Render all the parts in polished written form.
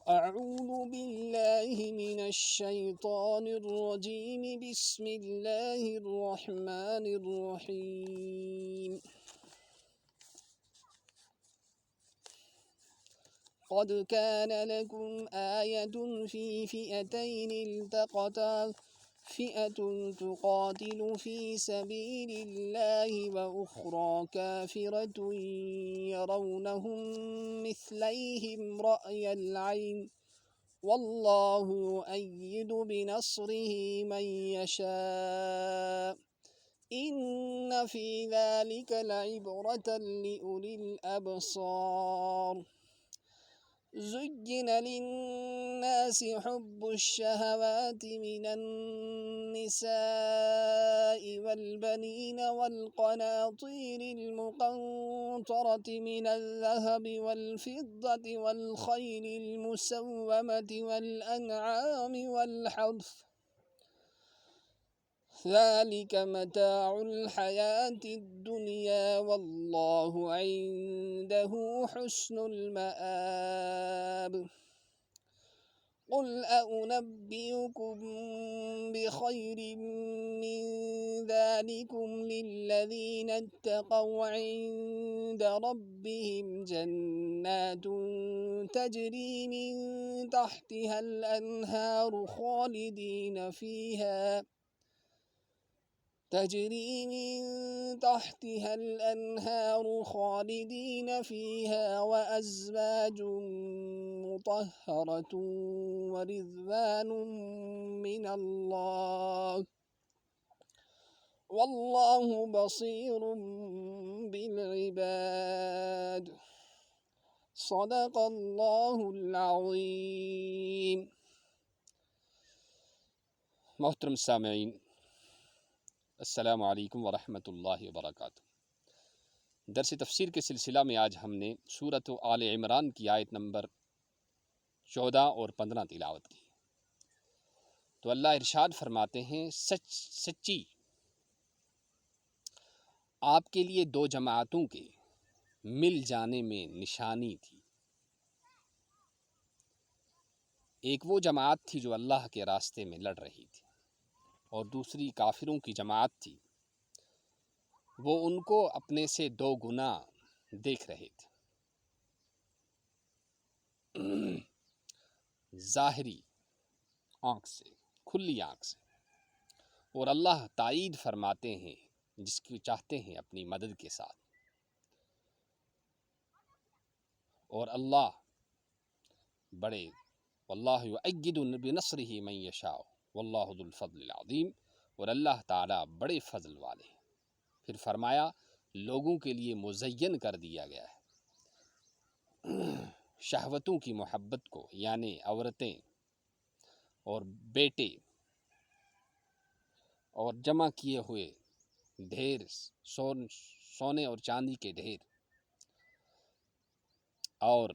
أعوذ بالله من الشيطان الرجيم بسم الله الرحمن الرحيم قد كان لكم آية في فئتين التقتا فئة تقاتل في سبيل الله وأخرى كافرة يرونهم مثليهم رأي العين والله يؤيد بنصره من يشاء إن في ذلك لعبرة لأولي الأبصار زين للناس حب الشهوات من النساء والبنين والقناطير المقنطرة من الذهب والفضة والخيل المسومة والأنعام والحرث ذلك متاع الحياة الدنيا والله عنده حسن المآب قل أنبئكم بخير من ذلكم للذين اتقوا عند ربهم جنات تجري من تحتها الأنهار خالدين فيها وأزواج مطهرة ورضوان من الله والله بصير بالعباد صدق اللہ العظیم۔ محترم سامعین، السلام علیکم ورحمۃ اللہ وبرکاتہ۔ درس تفسیر کے سلسلہ میں آج ہم نے سورۃ آل عمران کی آیت نمبر 14 اور 15 تلاوت کی۔ تو اللہ ارشاد فرماتے ہیں، سچی آپ کے لیے دو جماعتوں کے مل جانے میں نشانی تھی۔ ایک وہ جماعت تھی جو اللہ کے راستے میں لڑ رہی تھی، اور دوسری کافروں کی جماعت تھی، وہ ان کو اپنے سے دو گنا دیکھ رہے تھے۔ ظاہری آنکھ سے، کھلی آنکھ سے، اور اللہ تائید فرماتے ہیں جس کی چاہتے ہیں اپنی مدد کے ساتھ، اور اللہ بڑے واللہ یؤید بنصرہ من یشاء واللہ ذو الفضل العظیم، اور اللہ تعالیٰ بڑے فضل والے ہیں۔ پھر فرمایا لوگوں کے لیے مزین کر دیا گیا ہے شہوتوں کی محبت کو، یعنی عورتیں اور بیٹے اور جمع کیے ہوئے ڈھیر، سونے اور چاندی کے ڈھیر، اور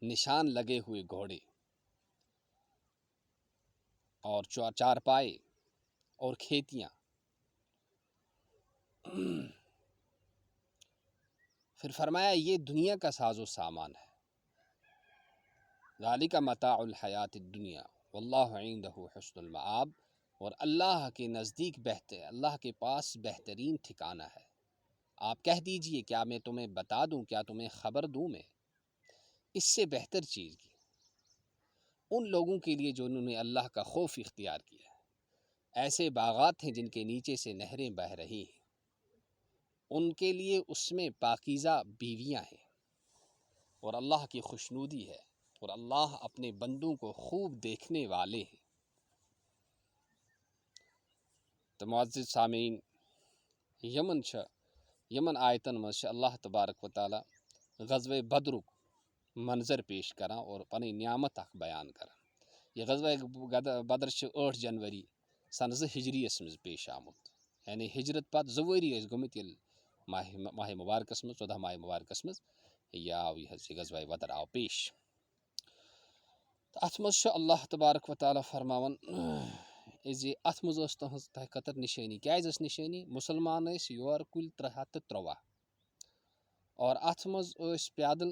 نشان لگے ہوئے گھوڑے اور چارپائے اور کھیتیاں۔ پھر فرمایا یہ دنیا کا ساز و سامان ہے، ذالک متاع الحیات الدنیا واللہ عندہ حسن المآب، اور اللہ کے نزدیک اللہ کے پاس بہترین ٹھکانہ ہے۔ آپ کہہ دیجئے کیا میں تمہیں بتا دوں، کیا تمہیں خبر دوں میں اس سے بہتر چیز کی، ان لوگوں کے لیے جو انہوں نے اللہ کا خوف اختیار کیا ہے۔ ایسے باغات ہیں جن کے نیچے سے نہریں بہہ رہی ہیں، ان کے لیے اس میں پاکیزہ بیویاں ہیں، اور اللہ کی خوشنودی ہے، اور اللہ اپنے بندوں کو خوب دیکھنے والے ہیں۔ تو معزز سامعین، یمن آیتن مز اللہ تبارک و تعالیٰ غزوہ بدرک منظر پیش کران اور پنی نعمت اخ بیان کران۔ یہ غزوہ بدر 8 جنوری سن 2 ہجری مز پیش آمت، یعنی ہجرت پتہ 2 ؤری گمت یل ماہ مبارکس مز 14 ماہ مبارکس مز یہ آو یہ غزوہ بدر آو پیش۔ ات مز اللہ تبارک و تعالیٰ فرماون ات مز تہذ تہ خطر نشانی، کیاز نشانی؟ مسلمان یور کل 313، اور ات مز پیدل